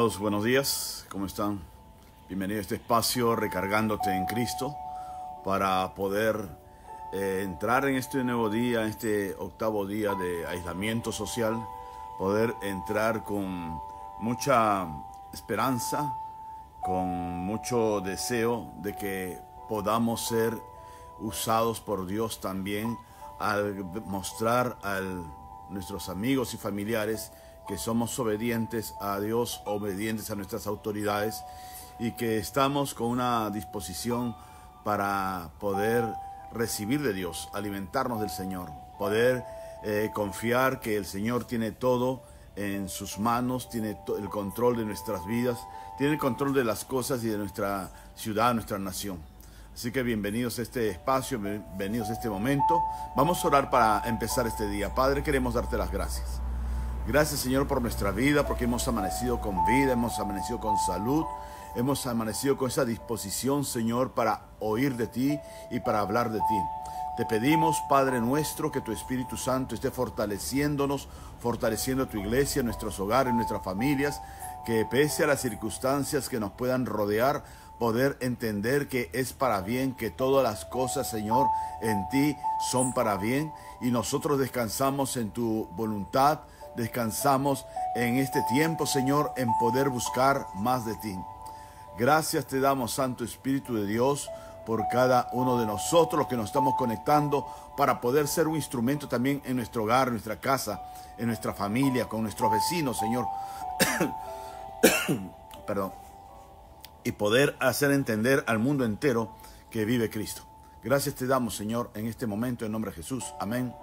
Amados, buenos días, ¿cómo están? Bienvenido a este espacio recargándote en Cristo para poder entrar en este nuevo día, en este octavo día de aislamiento social, poder entrar con mucha esperanza, con mucho deseo de que podamos ser usados por Dios también al mostrar a nuestros amigos y familiares que somos obedientes a Dios, obedientes a nuestras autoridades y que estamos con una disposición para poder recibir de Dios, alimentarnos del Señor, poder confiar que el Señor tiene todo en sus manos, tiene el control de nuestras vidas, tiene el control de las cosas y de nuestra ciudad, nuestra nación. Así que bienvenidos a este espacio, bienvenidos a este momento. Vamos a orar para empezar este día. Padre, queremos darte las gracias. Gracias, Señor, por nuestra vida, porque hemos amanecido con vida, hemos amanecido con salud, hemos amanecido con esa disposición, Señor, para oír de ti y para hablar de ti. Te pedimos, Padre nuestro, que tu Espíritu Santo esté fortaleciéndonos, fortaleciendo tu iglesia, nuestros hogares, nuestras familias, que pese a las circunstancias que nos puedan rodear, poder entender que es para bien, que todas las cosas, Señor, en ti son para bien, y nosotros descansamos en tu voluntad, descansamos en este tiempo, Señor, en poder buscar más de ti. Gracias te damos, Santo Espíritu de Dios, por cada uno de nosotros, los que nos estamos conectando, para poder ser un instrumento también en nuestro hogar, en nuestra casa, en nuestra familia, con nuestros vecinos, Señor. Perdón. Y poder hacer entender al mundo entero que vive Cristo. Gracias te damos, Señor, en este momento, en nombre de Jesús. Amén.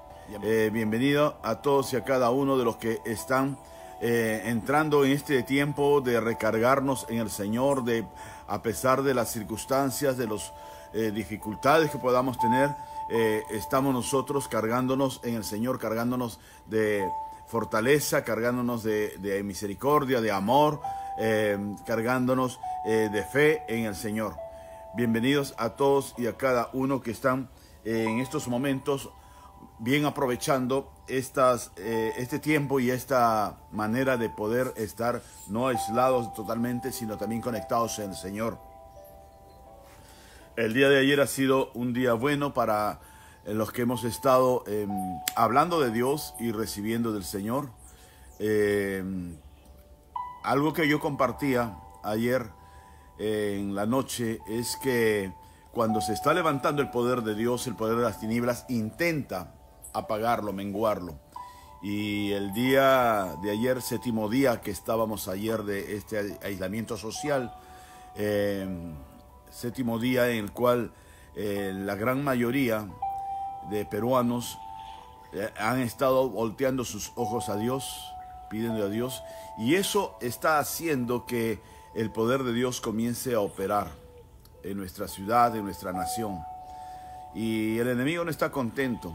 Bienvenido a todos y a cada uno de los que están entrando en este tiempo de recargarnos en el Señor, de a pesar de las circunstancias, de las dificultades que podamos tener, estamos nosotros cargándonos en el Señor, cargándonos de fortaleza, cargándonos de misericordia, de amor, cargándonos de fe en el Señor. Bienvenidos a todos y a cada uno que están en estos momentos bien aprovechando este tiempo y esta manera de poder estar no aislados totalmente, sino también conectados en el Señor. El día de ayer ha sido un día bueno para los que hemos estado hablando de Dios y recibiendo del Señor. Algo que yo compartía ayer en la noche es que cuando se está levantando el poder de Dios, el poder de las tinieblas intenta apagarlo, menguarlo. Y el día de ayer, séptimo día que estábamos ayer de este aislamiento social, séptimo día en el cual la gran mayoría de peruanos han estado volteando sus ojos a Dios, pidiendo a Dios, y eso está haciendo que el poder de Dios comience a operar en nuestra ciudad, en nuestra nación. Y el enemigo no está contento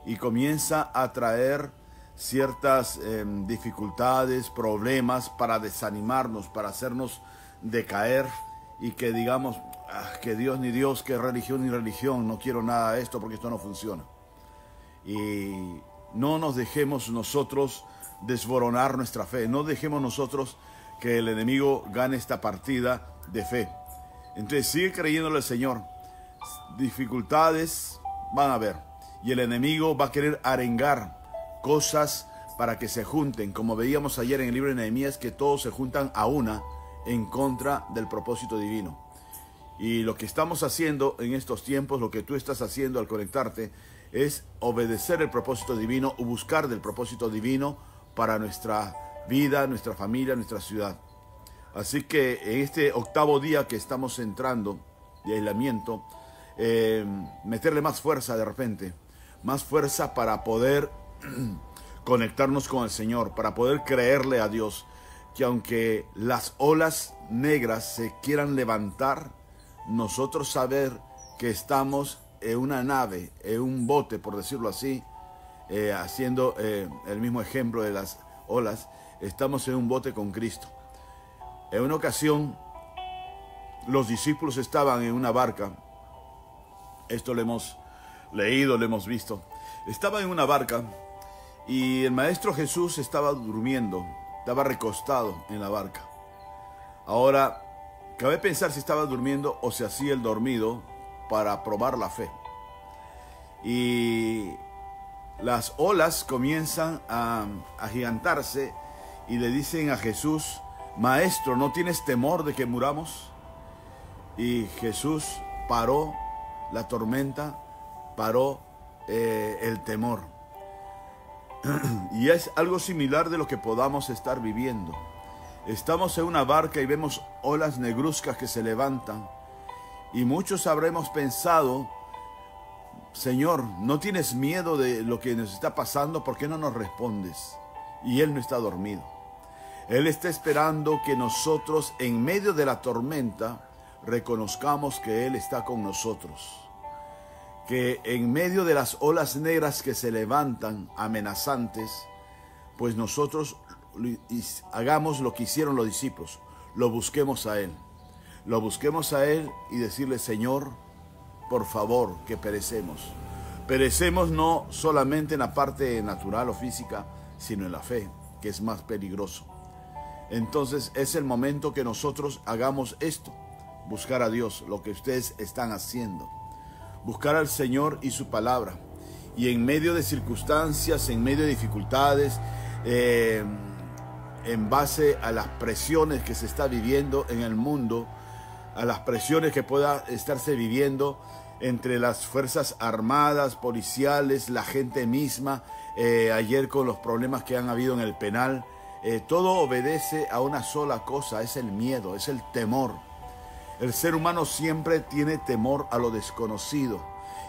y comienza a traer ciertas dificultades, problemas para desanimarnos, para hacernos decaer y que digamos, que Dios ni Dios, que religión ni religión, no quiero nada de esto porque esto no funciona. Y no nos dejemos nosotros desboronar nuestra fe, no dejemos nosotros que el enemigo gane esta partida de fe. Entonces sigue creyéndole al Señor. Dificultades van a haber y el enemigo va a querer arengar cosas para que se junten, como veíamos ayer en el libro de Nehemías, que todos se juntan a una en contra del propósito divino. Y lo que estamos haciendo en estos tiempos, lo que tú estás haciendo al conectarte, es obedecer el propósito divino o buscar del propósito divino para nuestra vida, nuestra familia, nuestra ciudad. Así que en este octavo día que estamos entrando de aislamiento, meterle más fuerza de repente, más fuerza para poder conectarnos con el Señor, para poder creerle a Dios, que aunque las olas negras se quieran levantar, nosotros saber que estamos en una nave, en un bote, por decirlo así, haciendo el mismo ejemplo de las olas, estamos en un bote con Cristo. En una ocasión, los discípulos estaban en una barca. Esto lo hemos leído, lo hemos visto. Estaban en una barca y el Maestro Jesús estaba durmiendo, estaba recostado en la barca. Ahora, cabe pensar si estaba durmiendo o se hacía el dormido para probar la fe. Y las olas comienzan a agigantarse y le dicen a Jesús: Maestro, ¿no tienes temor de que muramos? Y Jesús paró la tormenta, paró el temor. Y es algo similar de lo que podamos estar viviendo. Estamos en una barca y vemos olas negruzcas que se levantan. Y muchos habremos pensado: Señor, ¿no tienes miedo de lo que nos está pasando? ¿Por qué no nos respondes? Y Él no está dormido. Él está esperando que nosotros, en medio de la tormenta, reconozcamos que Él está con nosotros. Que en medio de las olas negras que se levantan amenazantes, pues nosotros hagamos lo que hicieron los discípulos, lo busquemos a Él. Lo busquemos a Él y decirle: Señor, por favor, que perecemos. Perecemos no solamente en la parte natural o física, sino en la fe, que es más peligroso. Entonces es el momento que nosotros hagamos esto, buscar a Dios, lo que ustedes están haciendo. Buscar al Señor y su palabra. Y en medio de circunstancias, en medio de dificultades, en base a las presiones que se está viviendo en el mundo, a las presiones que pueda estarse viviendo entre las fuerzas armadas, policiales, la gente misma, ayer con los problemas que han habido en el penal, todo obedece a una sola cosa: es el miedo, es el temor. El ser humano siempre tiene temor a lo desconocido.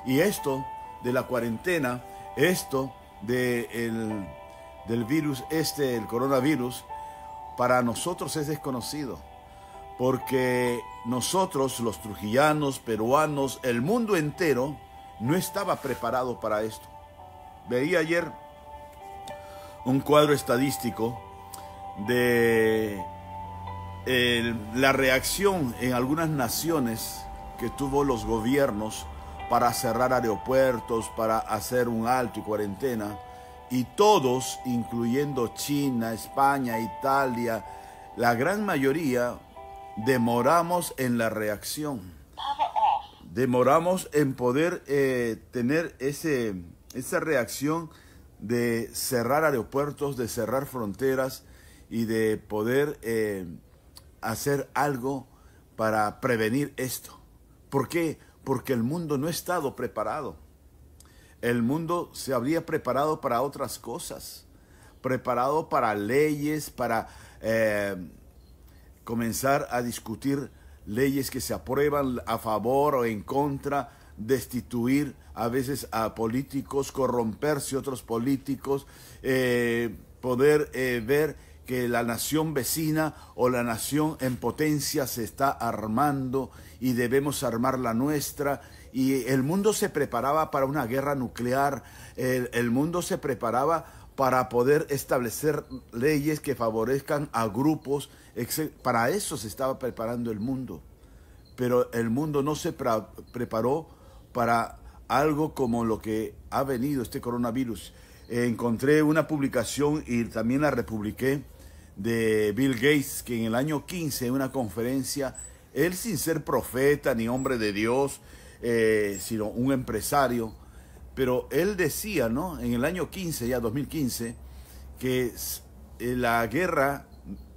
Y esto de la cuarentena, esto del virus, el coronavirus, para nosotros es desconocido. Porque nosotros, los trujillanos, peruanos, el mundo entero, no estaba preparado para esto. Veía ayer un cuadro estadístico de la reacción en algunas naciones que tuvo los gobiernos para cerrar aeropuertos, para hacer un alto y cuarentena, y todos, incluyendo China, España, Italia, la gran mayoría, demoramos en la reacción. Demoramos en poder tener esa reacción de cerrar aeropuertos, de cerrar fronteras y de poder hacer algo para prevenir esto. ¿Por qué? Porque el mundo no ha estado preparado. El mundo se habría preparado para otras cosas, preparado para leyes, para comenzar a discutir leyes que se aprueban a favor o en contra, destituir a veces a políticos, corromperse otros políticos, poder ver que la nación vecina o la nación en potencia se está armando y debemos armar la nuestra. Y el mundo se preparaba para una guerra nuclear, el mundo se preparaba para poder establecer leyes que favorezcan a grupos. Para eso se estaba preparando el mundo. Pero el mundo no se preparó para algo como lo que ha venido este coronavirus. Encontré una publicación y también la republiqué de Bill Gates, que en el año 15, en una conferencia, él sin ser profeta ni hombre de Dios, sino un empresario, pero él decía, ¿no?, en el año 15, ya 2015, que la guerra,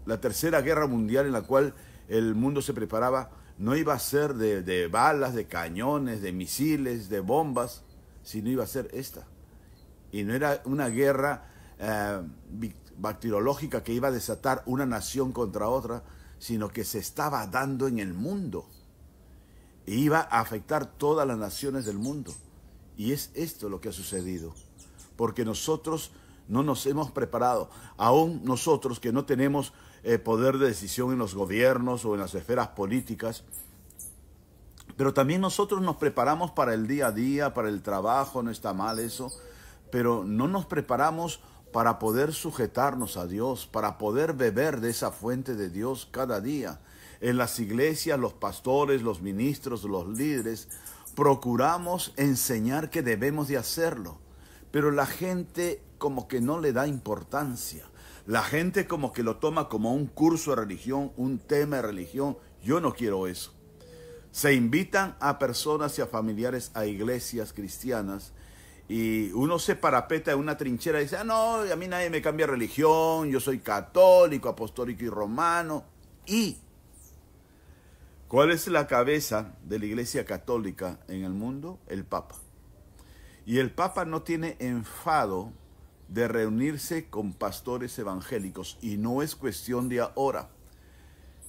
la tercera guerra mundial en la cual el mundo se preparaba, no iba a ser de balas, de cañones, de misiles, de bombas, sino iba a ser esta. Y no era una guerra bacteriológica que iba a desatar una nación contra otra, sino que se estaba dando en el mundo. E iba a afectar todas las naciones del mundo. Y es esto lo que ha sucedido. Porque nosotros no nos hemos preparado. Aún nosotros que no tenemos poder de decisión en los gobiernos o en las esferas políticas, pero también nosotros nos preparamos para el día a día, para el trabajo, no está mal eso, pero no nos preparamos para poder sujetarnos a Dios, para poder beber de esa fuente de Dios cada día. En las iglesias, los pastores, los ministros, los líderes, procuramos enseñar que debemos de hacerlo, pero la gente como que no le da importancia. La gente como que lo toma como un curso de religión, un tema de religión. Yo no quiero eso. Se invitan a personas y a familiares a iglesias cristianas y uno se parapeta en una trinchera y dice, no, a mí nadie me cambia religión, yo soy católico, apostólico y romano. ¿Y cuál es la cabeza de la iglesia católica en el mundo? El Papa. Y el Papa no tiene enfado de reunirse con pastores evangélicos, y no es cuestión de ahora.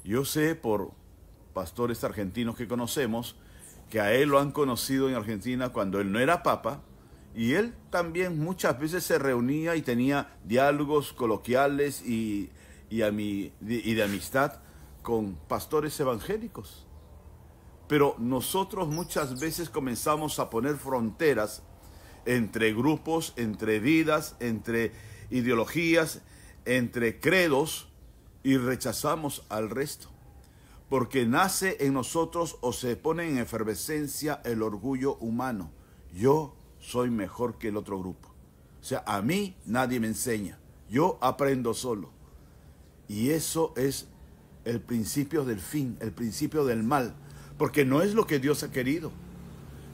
Yo sé por pastores argentinos que conocemos que a él lo han conocido en Argentina cuando él no era Papa, y él también muchas veces se reunía y tenía diálogos coloquiales y de amistad con pastores evangélicos. Pero nosotros muchas veces comenzamos a poner fronteras entre grupos, entre vidas, entre ideologías, entre credos, y rechazamos al resto. Porque nace en nosotros o se pone en efervescencia el orgullo humano. Yo soy mejor que el otro grupo. O sea, a mí nadie me enseña. Yo aprendo solo. Y eso es el principio del fin, el principio del mal. Porque no es lo que Dios ha querido.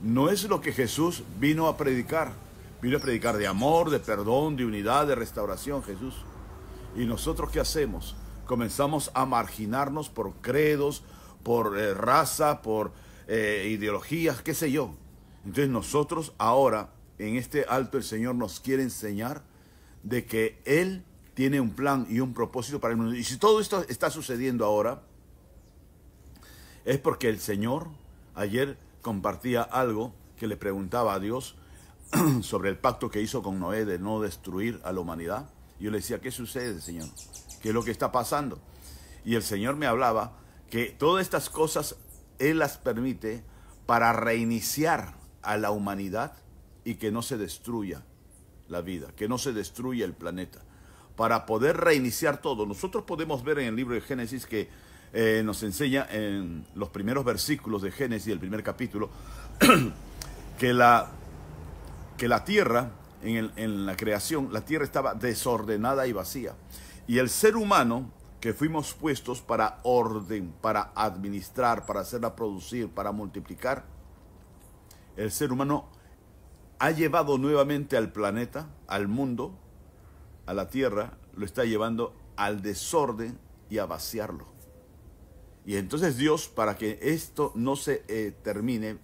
No es lo que Jesús vino a predicar. Vino a predicar de amor, de perdón, de unidad, de restauración, Jesús. ¿Y nosotros qué hacemos? Comenzamos a marginarnos por credos, por raza, por ideologías, qué sé yo. Entonces nosotros ahora, en este alto, el Señor nos quiere enseñar de que Él tiene un plan y un propósito para el mundo. Y si todo esto está sucediendo ahora, es porque el Señor ayer compartía algo que le preguntaba a Dios sobre el pacto que hizo con Noé de no destruir a la humanidad. Y yo le decía, ¿qué sucede, Señor? ¿Qué es lo que está pasando? Y el Señor me hablaba que todas estas cosas Él las permite para reiniciar a la humanidad y que no se destruya la vida, que no se destruya el planeta, para poder reiniciar todo. Nosotros podemos ver en el libro de Génesis que nos enseña en los primeros versículos de Génesis, el primer capítulo, que la tierra, en la creación, la tierra estaba desordenada y vacía. Y el ser humano, que fuimos puestos para orden, para administrar, para hacerla producir, para multiplicar, el ser humano ha llevado nuevamente al planeta, al mundo, a la tierra, lo está llevando al desorden y a vaciarlo. Y entonces Dios, para que esto no se termine,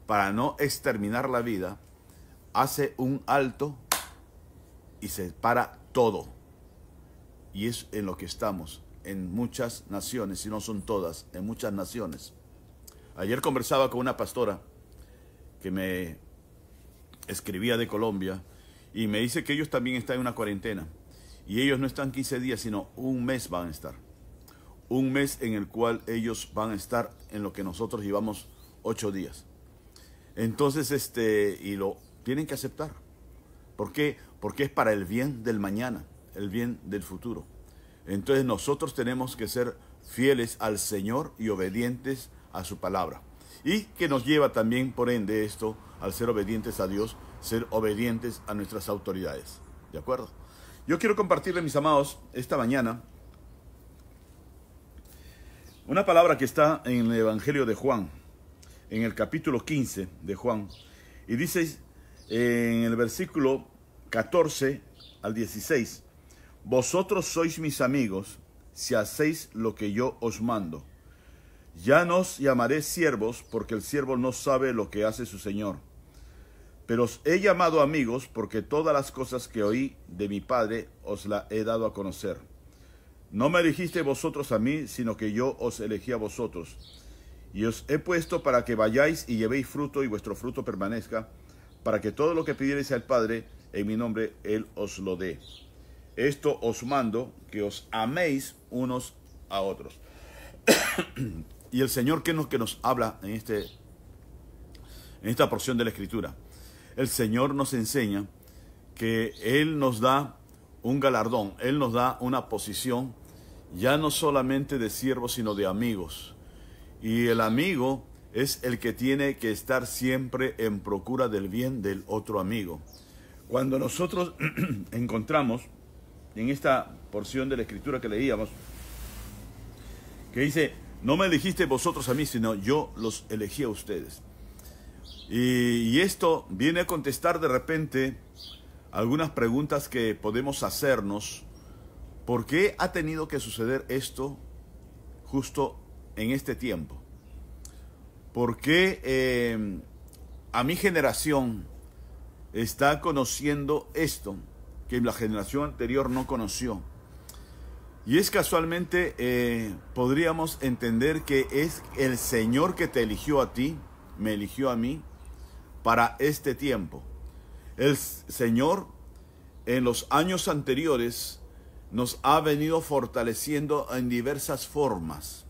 para no exterminar la vida, hace un alto y se para todo. Y es en lo que estamos, en muchas naciones, si no son todas, en muchas naciones. Ayer conversaba con una pastora que me escribía de Colombia y me dice que ellos también están en una cuarentena. Y ellos no están 15 días, sino un mes van a estar. Un mes en el cual ellos van a estar en lo que nosotros llevamos 8 días. Entonces, y lo tienen que aceptar. ¿Por qué? Porque es para el bien del mañana, el bien del futuro. Entonces nosotros tenemos que ser fieles al Señor y obedientes a su palabra. Y que nos lleva también, por ende, esto, al ser obedientes a Dios, ser obedientes a nuestras autoridades. ¿De acuerdo? Yo quiero compartirle, mis amados, esta mañana, una palabra que está en el Evangelio de Juan, en el capítulo 15 de Juan. Y dice en el versículo 14 al 16, vosotros sois mis amigos si hacéis lo que yo os mando. Ya no os llamaré siervos, porque el siervo no sabe lo que hace su señor. Pero os he llamado amigos, porque todas las cosas que oí de mi Padre os las he dado a conocer. No me elegisteis vosotros a mí, sino que yo os elegí a vosotros. Y os he puesto para que vayáis y llevéis fruto, y vuestro fruto permanezca, para que todo lo que pidiereis al Padre en mi nombre, Él os lo dé. Esto os mando, que os améis unos a otros. Y el Señor, ¿qué es lo que nos habla en esta porción de la Escritura? El Señor nos enseña que Él nos da un galardón, Él nos da una posición, ya no solamente de siervos, sino de amigos. Y el amigo es el que tiene que estar siempre en procura del bien del otro amigo. Cuando nosotros encontramos en esta porción de la Escritura que leíamos, que dice, no me elegisteis vosotros a mí, sino yo los elegí a ustedes. Y esto viene a contestar de repente algunas preguntas que podemos hacernos. ¿Por qué ha tenido que suceder esto justo en este tiempo? ¿Por qué a mi generación está conociendo esto que la generación anterior no conoció? Y es casualmente, podríamos entender que es el Señor que te eligió a ti, me eligió a mí, para este tiempo. El Señor en los años anteriores nos ha venido fortaleciendo en diversas formas,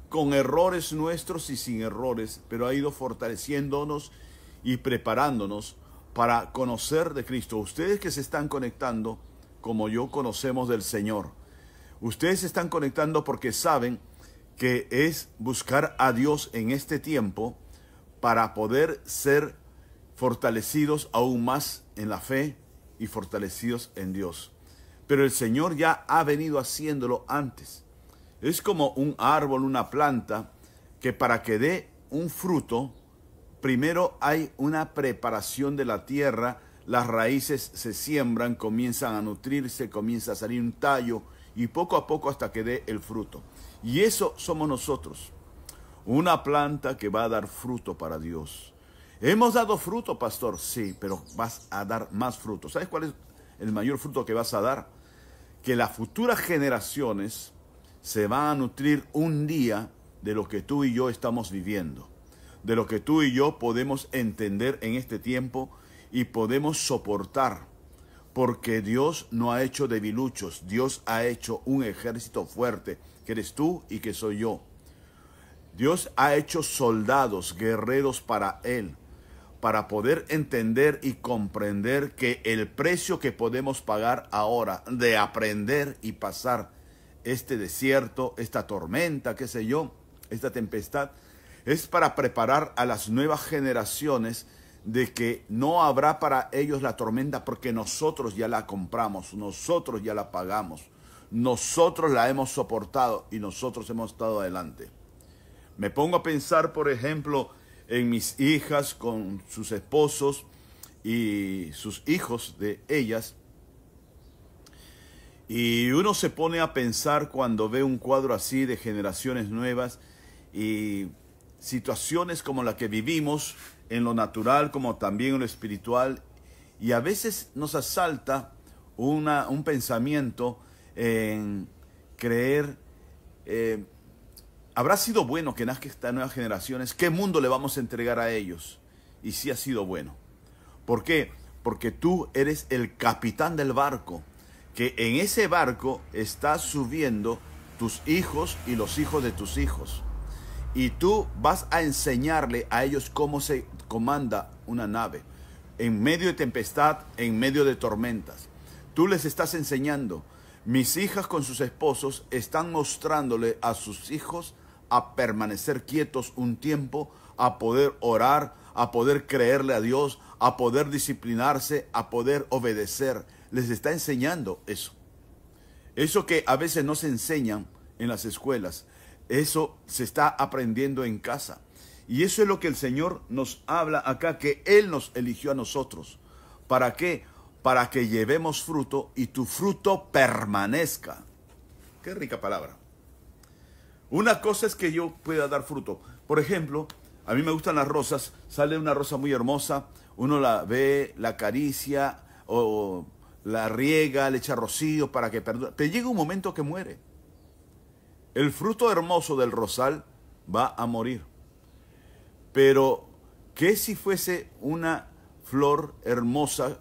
con errores nuestros y sin errores, pero ha ido fortaleciéndonos y preparándonos para conocer de Cristo. Ustedes que se están conectando, como yo, conocemos del Señor. Ustedes se están conectando porque saben que es buscar a Dios en este tiempo para poder ser fortalecidos aún más en la fe y fortalecidos en Dios. Pero el Señor ya ha venido haciéndolo antes. Es como un árbol, una planta, que para que dé un fruto, primero hay una preparación de la tierra, las raíces se siembran, comienzan a nutrirse, comienza a salir un tallo, y poco a poco hasta que dé el fruto. Y eso somos nosotros, una planta que va a dar fruto para Dios. ¿Hemos dado fruto, pastor? Sí, pero vas a dar más fruto. ¿Sabes cuál es el mayor fruto que vas a dar? Que las futuras generaciones se van a nutrir un día de lo que tú y yo estamos viviendo, de lo que tú y yo podemos entender en este tiempo y podemos soportar, porque Dios no ha hecho debiluchos, Dios ha hecho un ejército fuerte, que eres tú y que soy yo. Dios ha hecho soldados, guerreros para Él, para poder entender y comprender que el precio que podemos pagar ahora de aprender y pasar este desierto, esta tormenta, qué sé yo, esta tempestad, es para preparar a las nuevas generaciones de que no habrá para ellos la tormenta porque nosotros ya la compramos, nosotros ya la pagamos, nosotros la hemos soportado y nosotros hemos estado adelante. Me pongo a pensar, por ejemplo, en mis hijas con sus esposos y sus hijos de ellas, y uno se pone a pensar cuando ve un cuadro así de generaciones nuevas y situaciones como la que vivimos en lo natural como también en lo espiritual, y a veces nos asalta un pensamiento en creer, ¿habrá sido bueno que nazcan estas nuevas generaciones? ¿Qué mundo le vamos a entregar a ellos? Y sí ha sido bueno. ¿Por qué? Porque tú eres el capitán del barco, que en ese barco está subiendo tus hijos y los hijos de tus hijos. Y tú vas a enseñarle a ellos cómo se comanda una nave, en medio de tempestad, en medio de tormentas. Tú les estás enseñando. Mis hijas con sus esposos están mostrándole a sus hijos a permanecer quietos un tiempo, a poder orar, a poder creerle a Dios, a poder disciplinarse, a poder obedecer. Les está enseñando eso. Eso que a veces no se enseñan en las escuelas. Eso se está aprendiendo en casa. Y eso es lo que el Señor nos habla acá, que Él nos eligió a nosotros. ¿Para qué? Para que llevemos fruto y tu fruto permanezca. Qué rica palabra. Una cosa es que yo pueda dar fruto. Por ejemplo, a mí me gustan las rosas. Sale una rosa muy hermosa, uno la ve, la acaricia o la riega, le echa rocío para que perdure. Pero llega un momento que muere. El fruto hermoso del rosal va a morir. Pero, ¿qué si fuese una flor hermosa,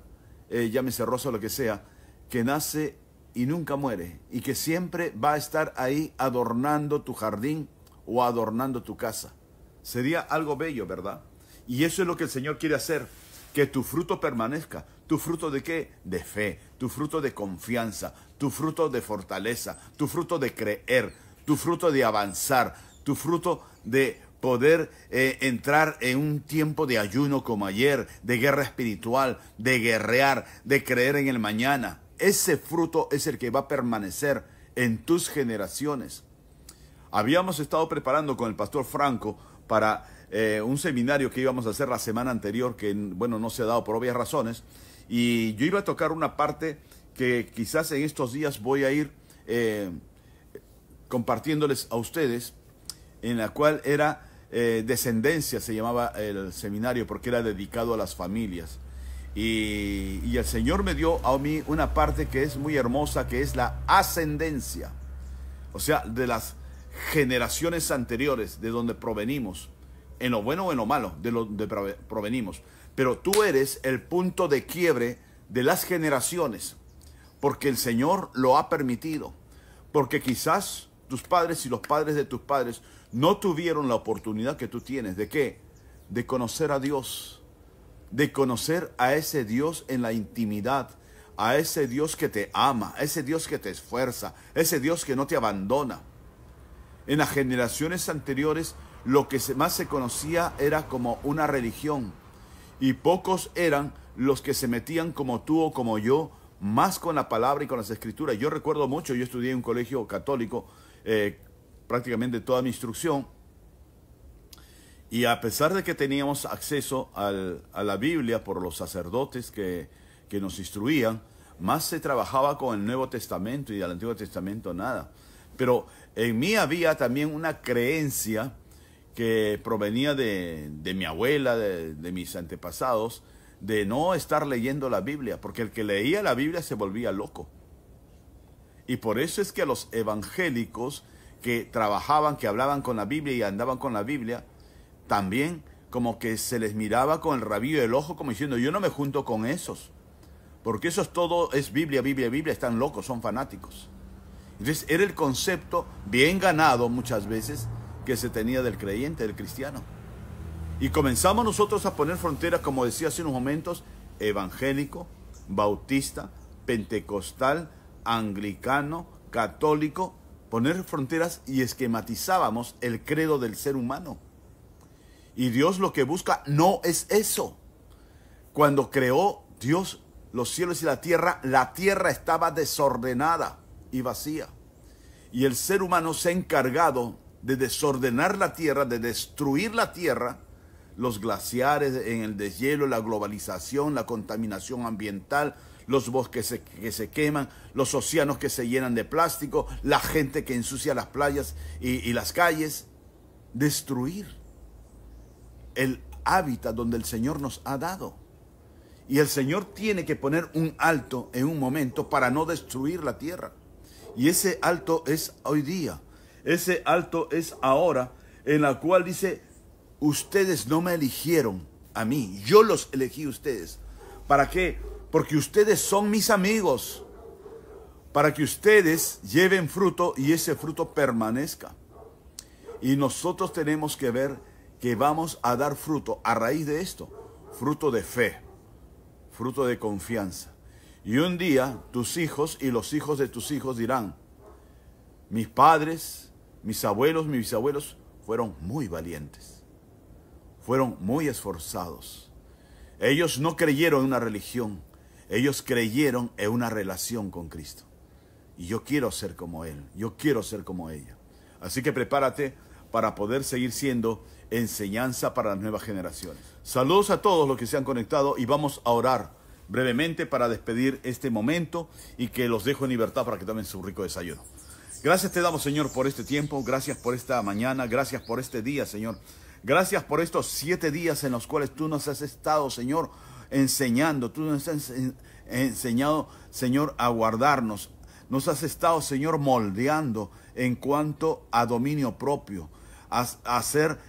llámese rosa o lo que sea, que nace y nunca muere, y que siempre va a estar ahí adornando tu jardín o adornando tu casa? Sería algo bello, ¿verdad? Y eso es lo que el Señor quiere hacer, que tu fruto permanezca. ¿Tu fruto de qué? De fe, tu fruto de confianza, tu fruto de fortaleza, tu fruto de creer, tu fruto de avanzar, tu fruto de poder entrar en un tiempo de ayuno como ayer, de guerra espiritual, de guerrear, de creer en el mañana. ese fruto es el que va a permanecer en tus generaciones. Habíamos estado preparando con el pastor Franco para un seminario que íbamos a hacer la semana anterior, que bueno, no se ha dado por obvias razones, y yo iba a tocar una parte que quizás en estos días voy a ir compartiéndoles a ustedes, en la cual era descendencia, se llamaba el seminario, porque era dedicado a las familias. Y el Señor me dio a mí una parte que es muy hermosa, que es la ascendencia. O sea, de las generaciones anteriores, de donde provenimos, en lo bueno o en lo malo, de donde provenimos. Pero tú eres el punto de quiebre de las generaciones, porque el Señor lo ha permitido. Porque quizás tus padres y los padres de tus padres no tuvieron la oportunidad que tú tienes. ¿De qué? De conocer a Dios. De conocer a ese Dios en la intimidad, a ese Dios que te ama, a ese Dios que te esfuerza, a ese Dios que no te abandona. En las generaciones anteriores lo que más se conocía era como una religión, y pocos eran los que se metían como tú o como yo, más con la palabra y con las escrituras. Yo recuerdo mucho, yo estudié en un colegio católico prácticamente toda mi instrucción, y a pesar de que teníamos acceso a la Biblia por los sacerdotes que nos instruían, más se trabajaba con el Nuevo Testamento, y del Antiguo Testamento nada. Pero en mí había también una creencia que provenía de mi abuela, de mis antepasados, de no estar leyendo la Biblia, porque el que leía la Biblia se volvía loco. Y por eso es que a los evangélicos que trabajaban, que hablaban con la Biblia y andaban con la Biblia, también como que se les miraba con el rabillo del ojo, como diciendo, yo no me junto con esos, porque esos todo es Biblia, Biblia, Biblia, están locos, son fanáticos. Entonces era el concepto bien ganado muchas veces que se tenía del creyente, del cristiano. Y comenzamos nosotros a poner fronteras, como decía hace unos momentos, evangélico, bautista, pentecostal, anglicano, católico, poner fronteras, y esquematizábamos el credo del ser humano. Y Dios lo que busca no es eso. Cuando creó Dios los cielos y la tierra estaba desordenada y vacía. Y el ser humano se ha encargado de desordenar la tierra, de destruir la tierra, los glaciares en el deshielo, la globalización, la contaminación ambiental, los bosques que se queman, los océanos que se llenan de plástico, la gente que ensucia las playas y las calles. Destruir el hábitat donde el Señor nos ha dado. Y el Señor tiene que poner un alto en un momento para no destruir la tierra. Y ese alto es hoy día. Ese alto es ahora, en la cual dice, ustedes no me eligieron a mí, yo los elegí a ustedes. ¿Para qué? Porque ustedes son mis amigos. Para que ustedes lleven fruto y ese fruto permanezca. Y nosotros tenemos que ver que vamos a dar fruto a raíz de esto. Fruto de fe, fruto de confianza. Y un día tus hijos y los hijos de tus hijos dirán, mis padres, mis abuelos, mis bisabuelos fueron muy valientes, fueron muy esforzados. Ellos no creyeron en una religión, ellos creyeron en una relación con Cristo. Y yo quiero ser como Él, yo quiero ser como ella. Así que prepárate para poder seguir siendo enseñanza para las nuevas generaciones. Saludos a todos los que se han conectado y vamos a orar brevemente para despedir este momento y que los dejo en libertad para que tomen su rico desayuno. Gracias te damos, Señor, por este tiempo, gracias por esta mañana, gracias por este día, Señor. Gracias por estos 7 días en los cuales tú nos has estado, Señor, enseñando. Tú nos has enseñado, Señor, a guardarnos. Nos has estado, Señor, moldeando en cuanto a dominio propio, a ser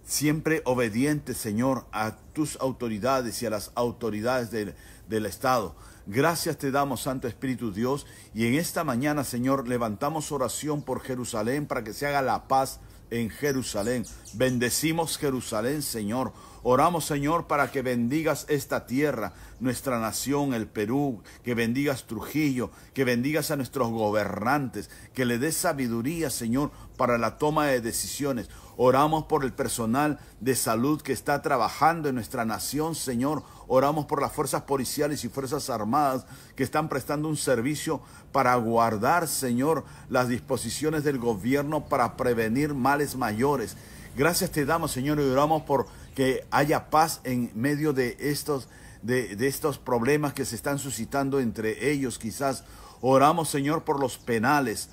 siempre obediente, Señor, a tus autoridades y a las autoridades del Estado. Gracias te damos, Santo Espíritu Dios, y en esta mañana, Señor, levantamos oración por Jerusalén para que se haga la paz en Jerusalén. Bendecimos Jerusalén, Señor. Oramos, Señor, para que bendigas esta tierra, nuestra nación, el Perú, que bendigas Trujillo, que bendigas a nuestros gobernantes, que le des sabiduría, Señor, para la toma de decisiones. Oramos por el personal de salud que está trabajando en nuestra nación, Señor. Oramos por las fuerzas policiales y fuerzas armadas que están prestando un servicio para guardar, Señor, las disposiciones del gobierno para prevenir males mayores. Gracias te damos, Señor, y oramos por que haya paz en medio de estos problemas que se están suscitando entre ellos. Quizás oramos, Señor, por los penales,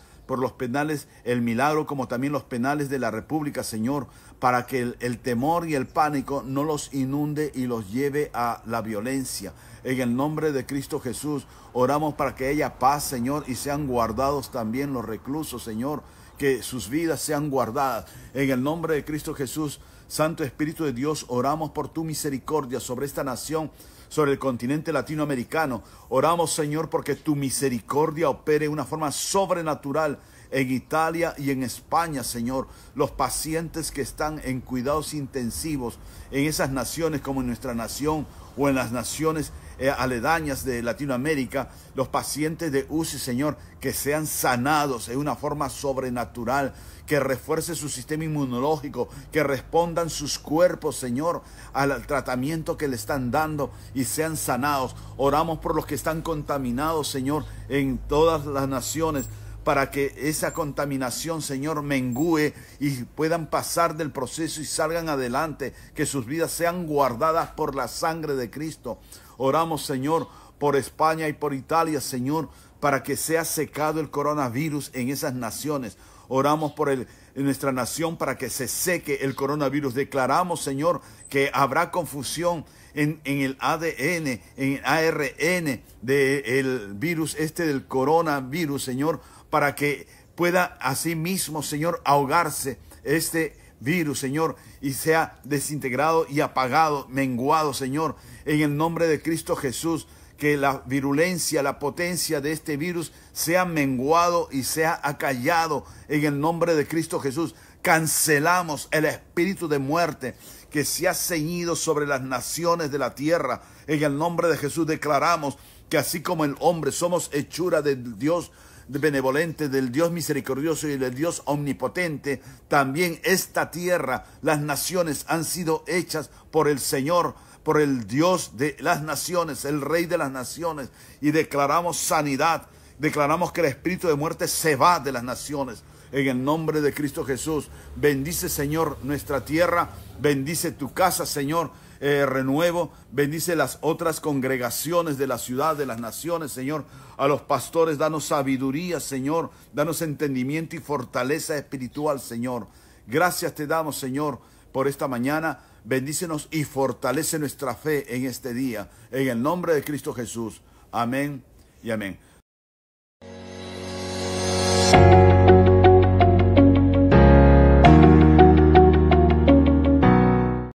el milagro, como también los penales de la República, Señor, para que el temor y el pánico no los inunde y los lleve a la violencia. En el nombre de Cristo Jesús, oramos para que haya paz, Señor, y sean guardados también los reclusos, Señor, que sus vidas sean guardadas. En el nombre de Cristo Jesús, Santo Espíritu de Dios, oramos por tu misericordia sobre esta nación, sobre el continente latinoamericano. Oramos, Señor, porque tu misericordia opere de una forma sobrenatural en Italia y en España, Señor. Los pacientes que están en cuidados intensivos en esas naciones como en nuestra nación o en las naciones aledañas de Latinoamérica, los pacientes de UCI, Señor, que sean sanados en una forma sobrenatural, que refuerce su sistema inmunológico, que respondan sus cuerpos, Señor, al tratamiento que le están dando y sean sanados. Oramos por los que están contaminados, Señor, en todas las naciones, para que esa contaminación, Señor, mengüe y puedan pasar del proceso y salgan adelante, que sus vidas sean guardadas por la sangre de Cristo. Oramos, Señor, por España y por Italia, Señor, para que sea secado el coronavirus en esas naciones. Oramos por en nuestra nación para que se seque el coronavirus. Declaramos, Señor, que habrá confusión en el ADN, en el ARN del virus del coronavirus, Señor, para que pueda asimismo, Señor, ahogarse este virus, Señor, y sea desintegrado y apagado, menguado, Señor, en el nombre de Cristo Jesús. Que la virulencia, la potencia de este virus sea menguado y sea acallado en el nombre de Cristo Jesús. Cancelamos el espíritu de muerte que se ha ceñido sobre las naciones de la tierra. En el nombre de Jesús declaramos que así como el hombre somos hechura del Dios benevolente, del Dios misericordioso y del Dios omnipotente, también esta tierra, las naciones han sido hechas por el Señor, por el Dios de las naciones, el Rey de las naciones, y declaramos sanidad, declaramos que el espíritu de muerte se va de las naciones. En el nombre de Cristo Jesús, bendice, Señor, nuestra tierra, bendice tu casa, Señor, Renuevo, bendice las otras congregaciones de la ciudad, de las naciones, Señor. A los pastores, danos sabiduría, Señor, danos entendimiento y fortaleza espiritual, Señor. Gracias te damos, Señor, por esta mañana. Bendícenos y fortalece nuestra fe en este día. En el nombre de Cristo Jesús. Amén y amén.